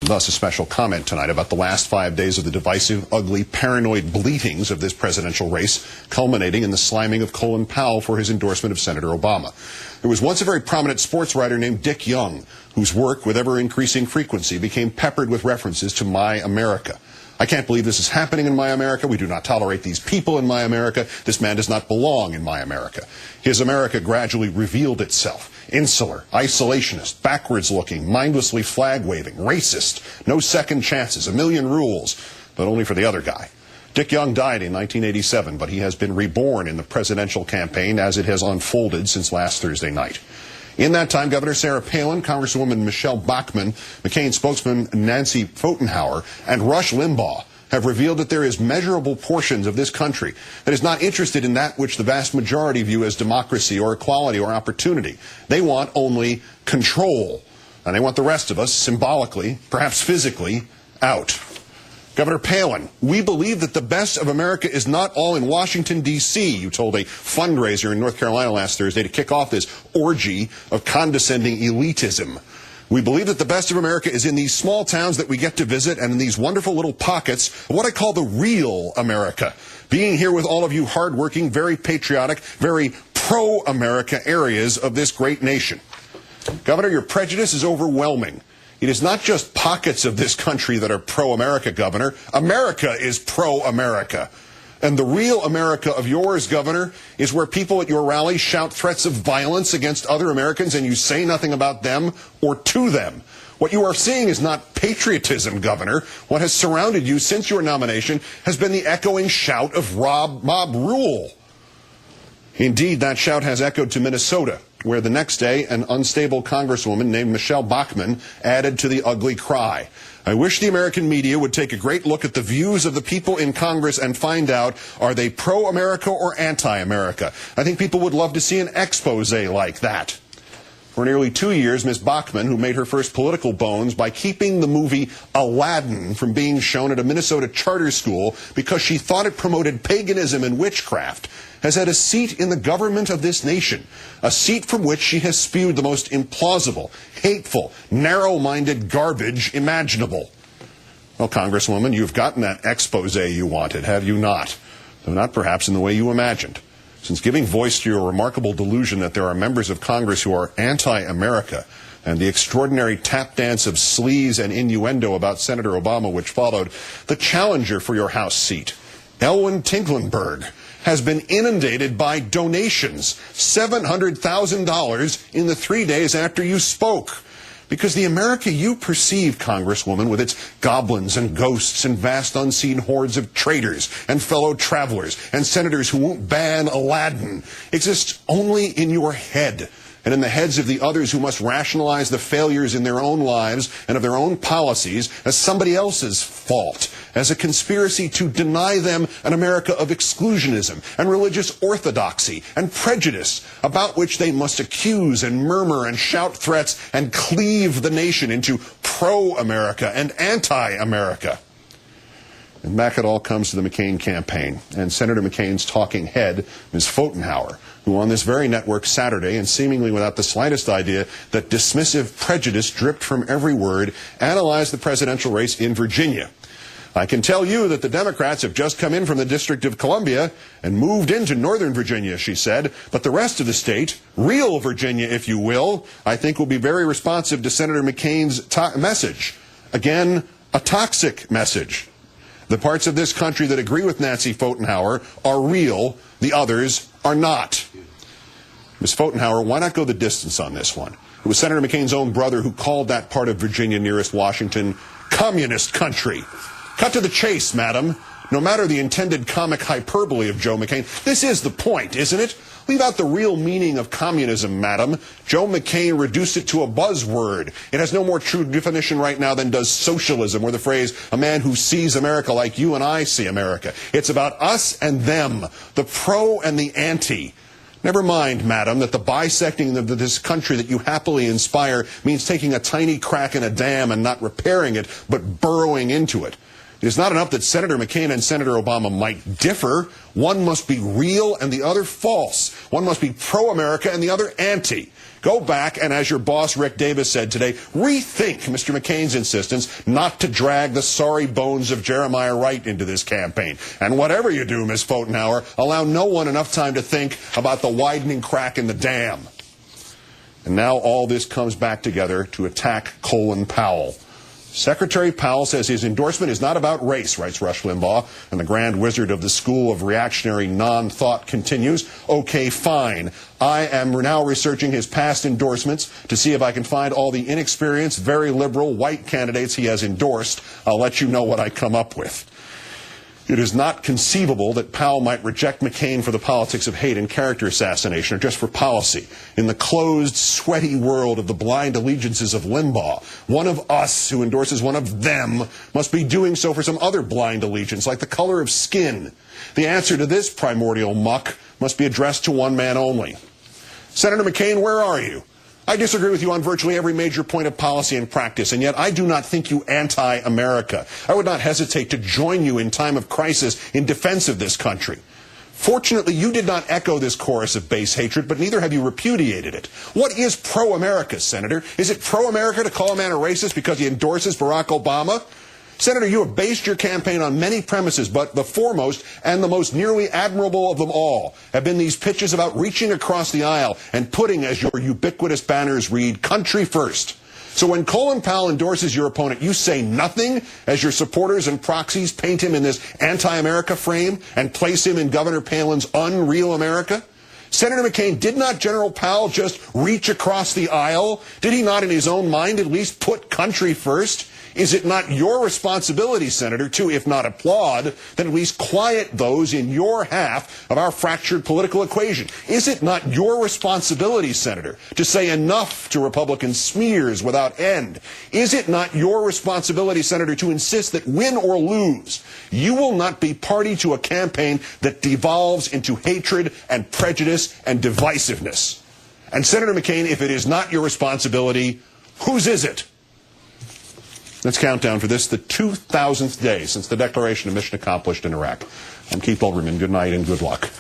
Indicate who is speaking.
Speaker 1: Thus, a special comment tonight about the last 5 days of the divisive, ugly, paranoid bleatings of this presidential race, culminating in the slamming of Colin Powell for his endorsement of Senator Obama. There was once a very prominent sports writer named Dick Young, whose work, with ever-increasing frequency, became peppered with references to My America. I can't believe this is happening in My America. We do not tolerate these people in My America. This man does not belong in My America. His America gradually revealed itself. Insular, isolationist, backwards-looking, mindlessly flag-waving, racist, no second chances, a million rules, but only for the other guy. Dick Young died in 1987, but he has been reborn in the presidential campaign as it has unfolded since last Thursday night. In that time, Governor Sarah Palin, Congresswoman Michelle Bachmann, McCain spokesman Nancy Pfotenhauer, and Rush Limbaugh have revealed that there is measurable portions of this country that is not interested in that which the vast majority view as democracy or equality or opportunity. They want only control, and they want the rest of us, symbolically, perhaps physically, out. Governor Palin, we believe that the best of America is not all in Washington, D.C., you told a fundraiser in North Carolina last Thursday to kick off this orgy of condescending elitism. We believe that the best of America is in these small towns that we get to visit and in these wonderful little pockets of what I call the real America. Being here with all of you hardworking, very patriotic, very pro-America areas of this great nation. Governor, your prejudice is overwhelming. It is not just pockets of this country that are pro-America, Governor. America is pro-America. And the real America of yours, Governor, is where people at your rallies shout threats of violence against other Americans and you say nothing about them or to them. What you are seeing is not patriotism, Governor. What has surrounded you since your nomination has been the echoing shout of mob rule. Indeed, that shout has echoed to Minnesota, where the next day an unstable congresswoman named Michelle Bachmann added to the ugly cry. I wish the American media would take a great look at the views of the people in Congress and find out, are they pro-America or anti-America? I think people would love to see an expose like that. For nearly 2 years, Ms. Bachmann, who made her first political bones by keeping the movie Aladdin from being shown at a Minnesota charter school because she thought it promoted paganism and witchcraft, has had a seat in the government of this nation, a seat from which she has spewed the most implausible, hateful, narrow-minded garbage imaginable. Well, Congresswoman, you've gotten that expose you wanted, have you not? Though not perhaps in the way you imagined. Since giving voice to your remarkable delusion that there are members of Congress who are anti-America, and the extraordinary tap dance of sleaze and innuendo about Senator Obama which followed, the challenger for your House seat, Elwyn Tinklenberg, has been inundated by donations, $700,000 in the 3 days after you spoke. Because the America you perceive, Congresswoman, with its goblins and ghosts and vast unseen hordes of traitors and fellow travelers and senators who won't ban Aladdin, exists only in your head and in the heads of the others who must rationalize the failures in their own lives and of their own policies as somebody else's fault, as a conspiracy to deny them an America of exclusionism and religious orthodoxy and prejudice, about which they must accuse and murmur and shout threats and cleave the nation into pro-America and anti-America. And back it all comes to the McCain campaign and Senator McCain's talking head, Ms. Pfotenhauer, who on this very network Saturday, and seemingly without the slightest idea that dismissive prejudice dripped from every word, analyzed the presidential race in Virginia. I can tell you that the Democrats have just come in from the District of Columbia and moved into Northern Virginia, she said, but the rest of the state, real Virginia if you will, I think will be very responsive to Senator McCain's message. Again, a toxic message. The parts of this country that agree with Nancy Pfotenhauer are real, the others are not. Ms. Pfotenhauer, why not go the distance on this one? It was Senator McCain's own brother who called that part of Virginia nearest Washington communist country. Cut to the chase, madam. No matter the intended comic hyperbole of Joe McCain, this is the point, isn't it? Leave out the real meaning of communism, madam. Joe McCain reduced it to a buzzword. It has no more true definition right now than does socialism, or the phrase, a man who sees America like you and I see America. It's about us and them, the pro and the anti. Never mind, madam, that the bisecting of this country that you happily inspire means taking a tiny crack in a dam and not repairing it, but burrowing into it. It is not enough that Senator McCain and Senator Obama might differ. One must be real and the other false. One must be pro-America and the other anti. Go back and, as your boss Rick Davis said today, rethink Mr. McCain's insistence not to drag the sorry bones of Jeremiah Wright into this campaign. And whatever you do, Ms. Pfotenhauer, allow no one enough time to think about the widening crack in the dam. And now all this comes back together to attack Colin Powell. Secretary Powell says his endorsement is not about race, writes Rush Limbaugh, and the grand wizard of the school of reactionary non-thought continues. Okay, fine. I am now researching his past endorsements to see if I can find all the inexperienced, very liberal, white candidates he has endorsed. I'll let you know what I come up with. It is not conceivable that Powell might reject McCain for the politics of hate and character assassination or just for policy. In the closed, sweaty world of the blind allegiances of Limbaugh, one of us who endorses one of them must be doing so for some other blind allegiance, like the color of skin. The answer to this primordial muck must be addressed to one man only. Senator McCain, where are you? I disagree with you on virtually every major point of policy and practice, and yet I do not think you anti-America. I would not hesitate to join you in time of crisis in defense of this country. Fortunately, you did not echo this chorus of base hatred, but neither have you repudiated it. What is pro-America, Senator? Is it pro-America to call a man a racist because he endorses Barack Obama? Senator, you have based your campaign on many premises, but the foremost and the most nearly admirable of them all have been these pitches about reaching across the aisle and putting, as your ubiquitous banners read, country first. So when Colin Powell endorses your opponent, you say nothing as your supporters and proxies paint him in this anti-America frame and place him in Governor Palin's unreal America? Senator McCain, did not General Powell just reach across the aisle? Did he not in his own mind at least put country first? Is it not your responsibility, Senator, to, if not applaud, then at least quiet those in your half of our fractured political equation? Is it not your responsibility, Senator, to say enough to Republican smears without end? Is it not your responsibility, Senator, to insist that win or lose, you will not be party to a campaign that devolves into hatred and prejudice and divisiveness? And Senator McCain, if it is not your responsibility, whose is it? Let's count down for this, the 2,000th day since the declaration of mission accomplished in Iraq. I'm Keith Olbermann. Good night and good luck.